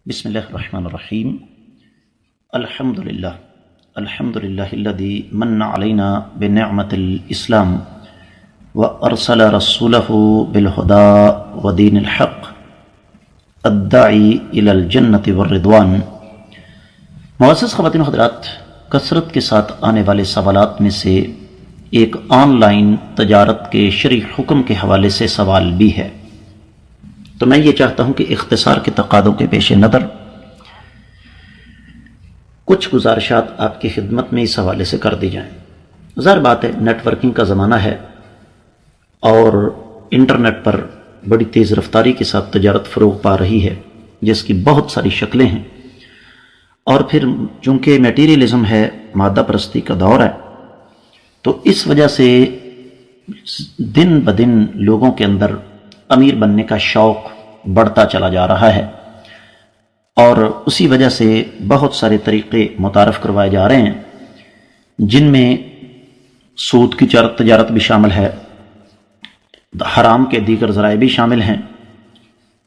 بسم الله الرحمن الرحيم. الحمد لله الذي من علينا بنعمة الإسلام وأرسل رسوله بالهدى ودين الحق الداعي إلى الجنة والرضوان. معزز خواتین و حضرات، کثرت کے ساتھ آنے والے سوالات میں سے ایک آن لائن تجارت کے شرعی حکم کے حوالے سے سوال بھی ہے، تو میں یہ چاہتا ہوں کہ اختصار کے تقاضوں کے پیش نظر کچھ گزارشات آپ کی خدمت میں اس حوالے سے کر دی جائیں۔ ظاہر بات ہے، نیٹ ورکنگ کا زمانہ ہے اور انٹرنیٹ پر بڑی تیز رفتاری کے ساتھ تجارت فروغ پا رہی ہے، جس کی بہت ساری شکلیں ہیں، اور پھر چونکہ میٹیریلزم ہے، مادہ پرستی کا دور ہے، تو اس وجہ سے دن بدن لوگوں کے اندر امیر بننے کا شوق بڑھتا چلا جا رہا ہے، اور اسی وجہ سے بہت سارے طریقے متعارف کروائے جا رہے ہیں، جن میں سود کی تجارت بھی شامل ہے، حرام کے دیگر ذرائع بھی شامل ہیں،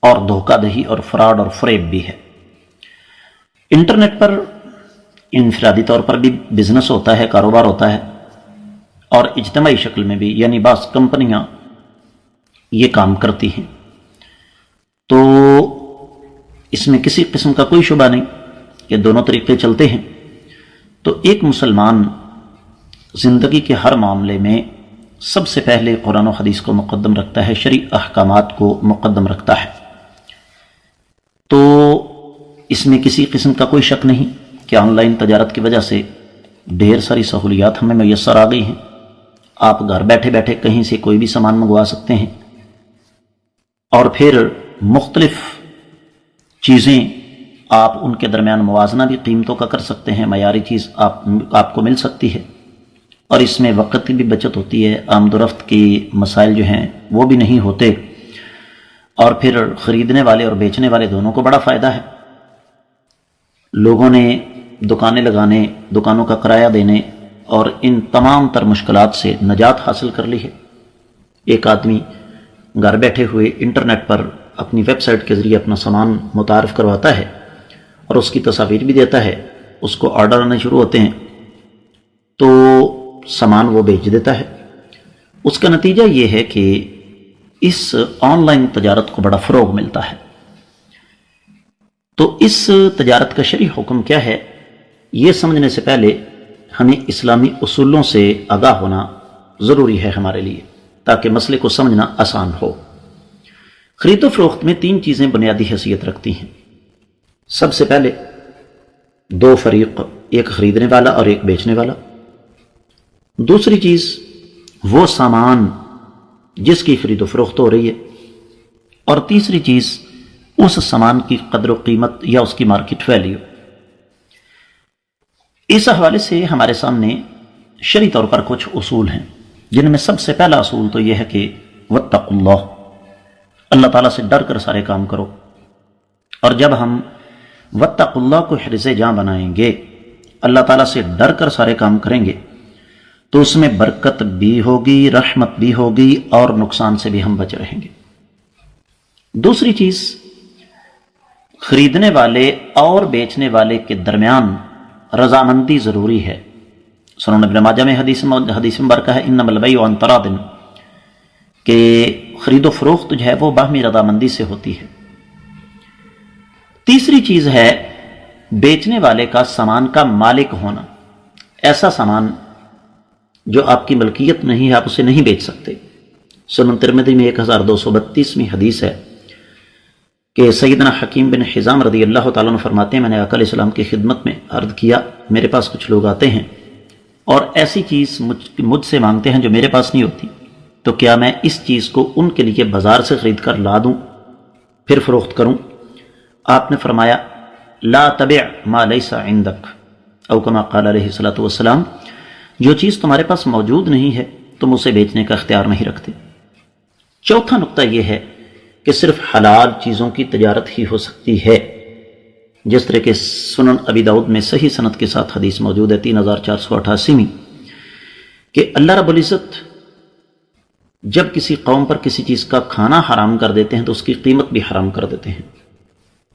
اور دھوکہ دہی اور فراڈ اور فریب بھی ہے۔ انٹرنیٹ پر انفرادی طور پر بھی بزنس ہوتا ہے، کاروبار ہوتا ہے، اور اجتماعی شکل میں بھی، یعنی بعض کمپنیاں یہ کام کرتی ہیں، تو اس میں کسی قسم کا کوئی شبہ نہیں کہ دونوں طریقے چلتے ہیں۔ تو ایک مسلمان زندگی کے ہر معاملے میں سب سے پہلے قرآن و حدیث کو مقدم رکھتا ہے، شرعی احکامات کو مقدم رکھتا ہے، تو اس میں کسی قسم کا کوئی شک نہیں کہ آن لائن تجارت کی وجہ سے ڈھیر ساری سہولیات ہمیں میسر آ گئی ہیں۔ آپ گھر بیٹھے بیٹھے کہیں سے کوئی بھی سامان منگوا سکتے ہیں، اور پھر مختلف چیزیں آپ ان کے درمیان موازنہ بھی قیمتوں کا کر سکتے ہیں، معیاری چیز آپ کو مل سکتی ہے، اور اس میں وقت کی بھی بچت ہوتی ہے، آمد و رفت کی مسائل جو ہیں وہ بھی نہیں ہوتے، اور پھر خریدنے والے اور بیچنے والے دونوں کو بڑا فائدہ ہے۔ لوگوں نے دکانیں لگانے، دکانوں کا کرایہ دینے اور ان تمام تر مشکلات سے نجات حاصل کر لی ہے۔ ایک آدمی گھر بیٹھے ہوئے انٹرنیٹ پر اپنی ویب سائٹ کے ذریعے اپنا سامان متعارف کرواتا ہے، اور اس کی تصاویر بھی دیتا ہے، اس کو آرڈر آنے شروع ہوتے ہیں، تو سامان وہ بیچ دیتا ہے۔ اس کا نتیجہ یہ ہے کہ اس آن لائن تجارت کو بڑا فروغ ملتا ہے۔ تو اس تجارت کا شرعی حکم کیا ہے، یہ سمجھنے سے پہلے ہمیں اسلامی اصولوں سے آگاہ ہونا ضروری ہے ہمارے لیے، تاکہ مسئلے کو سمجھنا آسان ہو۔ خرید و فروخت میں تین چیزیں بنیادی حیثیت رکھتی ہیں۔ سب سے پہلے دو فریق، ایک خریدنے والا اور ایک بیچنے والا۔ دوسری چیز وہ سامان جس کی خرید و فروخت ہو رہی ہے، اور تیسری چیز اس سامان کی قدر و قیمت یا اس کی مارکیٹ ویلیو۔ اس حوالے سے ہمارے سامنے شرعی طور پر کچھ اصول ہیں، جن میں سب سے پہلا اصول تو یہ ہے کہ واتقوا اللہ، اللہ تعالیٰ سے ڈر کر سارے کام کرو۔ اور جب ہم واتقوا اللہ کو حرز جاں بنائیں گے، اللہ تعالیٰ سے ڈر کر سارے کام کریں گے، تو اس میں برکت بھی ہوگی، رحمت بھی ہوگی، اور نقصان سے بھی ہم بچ رہیں گے۔ دوسری چیز، خریدنے والے اور بیچنے والے کے درمیان رضامندی ضروری ہے۔ سنن ابن ماجہ میں حدیث مبارکہ ہے، انما البیع عن تراض، کہ خرید و فروخت جو ہے وہ باہمی رضامندی سے ہوتی ہے۔ تیسری چیز ہے بیچنے والے کا سامان کا مالک ہونا۔ ایسا سامان جو آپ کی ملکیت نہیں ہے، آپ اسے نہیں بیچ سکتے۔ سنن ترمذی میں 1232ویں حدیث ہے کہ سیدنا حکیم بن حزام رضی اللہ تعالیٰ عنہ فرماتے ہیں، میں نے آقا علیہ السلام کی خدمت میں عرض کیا، میرے پاس کچھ لوگ آتے ہیں اور ایسی چیز مجھ سے مانگتے ہیں جو میرے پاس نہیں ہوتی، تو کیا میں اس چیز کو ان کے لیے بازار سے خرید کر لا دوں پھر فروخت کروں؟ آپ نے فرمایا لا تبع ما لیس عندک، او کما قال علیہ الصلوۃ والسلام، جو چیز تمہارے پاس موجود نہیں ہے تم اسے بیچنے کا اختیار نہیں رکھتے۔ چوتھا نقطہ یہ ہے کہ صرف حلال چیزوں کی تجارت ہی ہو سکتی ہے، جس طرح کہ سنن ابی داؤد میں صحیح سند کے ساتھ حدیث موجود ہے 3488 کہ اللہ رب العزت جب کسی قوم پر کسی چیز کا کھانا حرام کر دیتے ہیں تو اس کی قیمت بھی حرام کر دیتے ہیں۔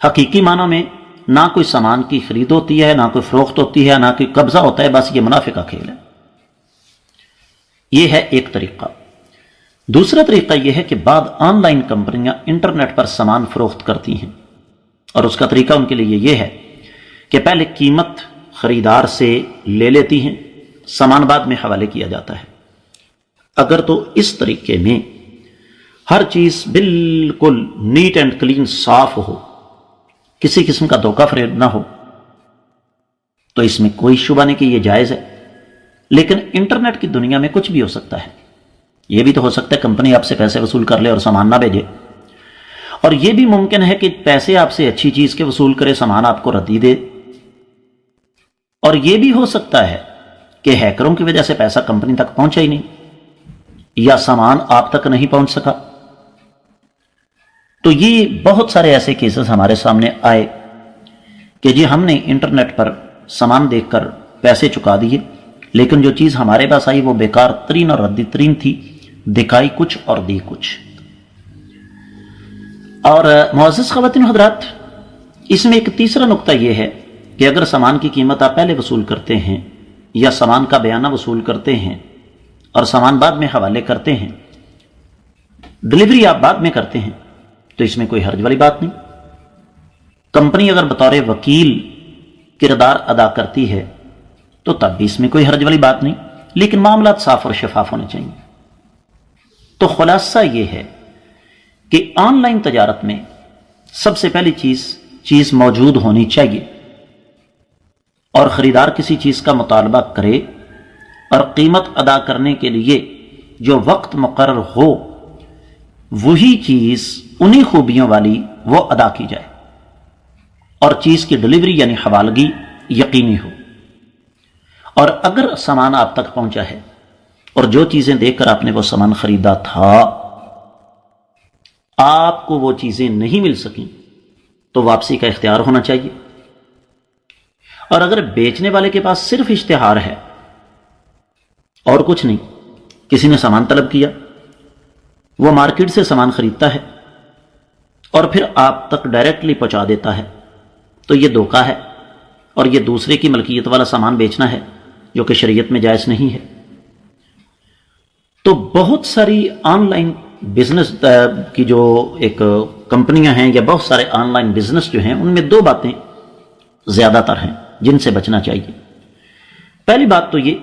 حقیقی معنوں میں نہ کوئی سامان کی خرید ہوتی ہے، نہ کوئی فروخت ہوتی ہے، نہ کوئی قبضہ ہوتا ہے، بس یہ منافع کا کھیل ہے۔ یہ ہے ایک طریقہ۔ دوسرا طریقہ یہ ہے کہ بعض آن لائن کمپنیاں انٹرنیٹ پر سامان فروخت کرتی ہیں، اور اس کا طریقہ ان کے لیے یہ ہے کہ پہلے قیمت خریدار سے لے لیتی ہیں، سامان بعد میں حوالے کیا جاتا ہے۔ اگر تو اس طریقے میں ہر چیز بالکل نیٹ اینڈ کلین صاف ہو، کسی قسم کا دھوکہ فریب نہ ہو، تو اس میں کوئی شبہ نہیں کہ یہ جائز ہے۔ لیکن انٹرنیٹ کی دنیا میں کچھ بھی ہو سکتا ہے۔ یہ بھی تو ہو سکتا ہے کمپنی آپ سے پیسے وصول کر لے اور سامان نہ بھیجے، اور یہ بھی ممکن ہے کہ پیسے آپ سے اچھی چیز کے وصول کرے، سامان آپ کو ردی دے، اور یہ بھی ہو سکتا ہے کہ ہیکروں کی وجہ سے پیسہ کمپنی تک پہنچا ہی نہیں، یا سامان آپ تک نہیں پہنچ سکا۔ تو یہ بہت سارے ایسے کیسز ہمارے سامنے آئے کہ جی ہم نے انٹرنیٹ پر سامان دیکھ کر پیسے چکا دیے، لیکن جو چیز ہمارے پاس آئی وہ بیکار ترین اور ردی ترین تھی، دکھائی کچھ اور دی کچھ۔ اور معزز خواتین حضرات، اس میں ایک تیسرا نقطہ یہ ہے کہ اگر سامان کی قیمت آپ پہلے وصول کرتے ہیں یا سامان کا بیانہ وصول کرتے ہیں اور سامان بعد میں حوالے کرتے ہیں، ڈلیوری آپ بعد میں کرتے ہیں، تو اس میں کوئی حرج والی بات نہیں۔ کمپنی اگر بطور وکیل کردار ادا کرتی ہے تو تب بھی اس میں کوئی حرج والی بات نہیں، لیکن معاملات صاف اور شفاف ہونے چاہیے۔ تو خلاصہ یہ ہے کہ آن لائن تجارت میں سب سے پہلی چیز موجود ہونی چاہیے، اور خریدار کسی چیز کا مطالبہ کرے اور قیمت ادا کرنے کے لیے جو وقت مقرر ہو، وہی چیز انہی خوبیوں والی وہ ادا کی جائے، اور چیز کی ڈلیوری یعنی حوالگی یقینی ہو۔ اور اگر سامان آپ تک پہنچا ہے اور جو چیزیں دیکھ کر آپ نے وہ سامان خریدا تھا آپ کو وہ چیزیں نہیں مل سکیں، تو واپسی کا اختیار ہونا چاہیے۔ اور اگر بیچنے والے کے پاس صرف اشتہار ہے اور کچھ نہیں، کسی نے سامان طلب کیا، وہ مارکیٹ سے سامان خریدتا ہے اور پھر آپ تک ڈائریکٹلی پہنچا دیتا ہے، تو یہ دھوکہ ہے، اور یہ دوسرے کی ملکیت والا سامان بیچنا ہے جو کہ شریعت میں جائز نہیں ہے۔ تو بہت ساری آن لائن بزنس کی جو ایک کمپنیاں ہیں یا بہت سارے آن لائن بزنس جو ہیں، ان میں دو باتیں زیادہ تر ہیں جن سے بچنا چاہیے۔ پہلی بات تو یہ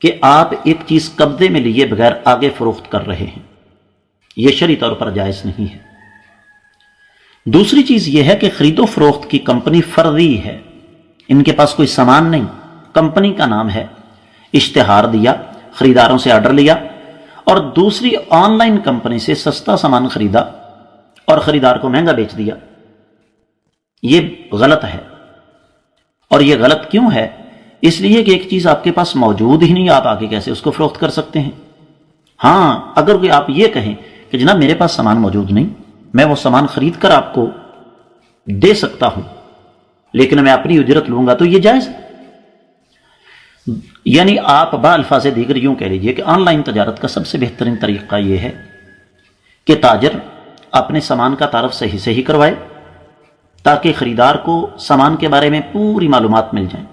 کہ آپ ایک چیز قبضے میں لیے بغیر آگے فروخت کر رہے ہیں، یہ شرعی طور پر جائز نہیں ہے۔ دوسری چیز یہ ہے کہ خرید و فروخت کی کمپنی فرضی ہے، ان کے پاس کوئی سامان نہیں، کمپنی کا نام ہے، اشتہار دیا، خریداروں سے آرڈر لیا، اور دوسری آن لائن کمپنی سے سستا سامان خریدا اور خریدار کو مہنگا بیچ دیا۔ یہ غلط ہے، اور یہ غلط کیوں ہے؟ اس لیے کہ ایک چیز آپ کے پاس موجود ہی نہیں، آپ آگے کیسے اس کو فروخت کر سکتے ہیں؟ ہاں، اگر کوئی آپ یہ کہیں کہ جناب میرے پاس سامان موجود نہیں، میں وہ سامان خرید کر آپ کو دے سکتا ہوں لیکن میں اپنی اجرت لوں گا، تو یہ جائز ہے۔ یعنی آپ بالفاظ دیگر یوں کہہ لیجئے کہ آن لائن تجارت کا سب سے بہترین طریقہ یہ ہے کہ تاجر اپنے سامان کا تعارف صحیح کروائے تاکہ خریدار کو سامان کے بارے میں پوری معلومات مل جائیں۔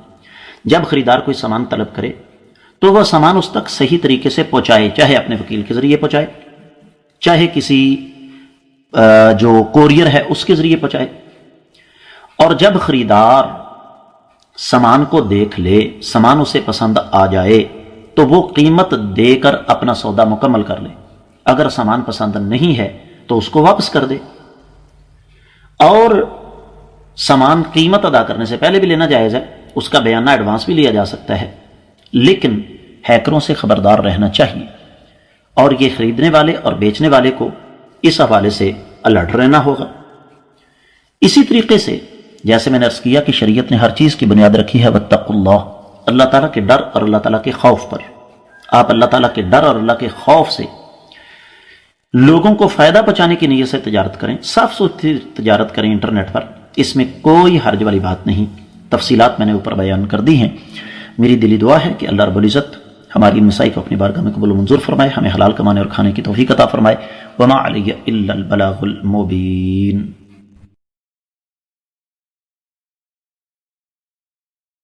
جب خریدار کوئی سامان طلب کرے تو وہ سامان اس تک صحیح طریقے سے پہنچائے، چاہے اپنے وکیل کے ذریعے پہنچائے، چاہے کسی جو کوریئر ہے اس کے ذریعے پہنچائے۔ اور جب خریدار سامان کو دیکھ لے، سامان اسے پسند آ جائے، تو وہ قیمت دے کر اپنا سودا مکمل کر لے۔ اگر سامان پسند نہیں ہے تو اس کو واپس کر دے، اور سامان قیمت ادا کرنے سے پہلے بھی لینا جائز ہے، اس کا بیانہ ایڈوانس بھی لیا جا سکتا ہے، لیکن ہیکروں سے خبردار رہنا چاہیے، اور یہ خریدنے والے اور بیچنے والے کو اس حوالے سے الرٹ رہنا ہوگا۔ اسی طریقے سے جیسے میں نے عرض کیا کہ شریعت نے ہر چیز کی بنیاد رکھی ہے واتقوا اللہ، اللہ تعالیٰ کے ڈر اور اللہ تعالیٰ کے خوف پر۔ آپ اللہ تعالیٰ کے ڈر اور اللہ کے خوف سے لوگوں کو فائدہ پہنچانے کی نیت سے تجارت کریں، صاف ستھری تجارت کریں انٹرنیٹ پر، اس میں کوئی حرج والی بات نہیں۔ تفصیلات میں نے اوپر بیان کر دی ہیں۔ میری دلی دعا ہے کہ اللہ رب العزت ہماری ان مسائل کو اپنی بارگاہ میں قبول و منظور فرمائے، ہمیں حلال کمانے اور کھانے کی توفیق عطا فرمائے۔ وما علی الا البلاغ المبین۔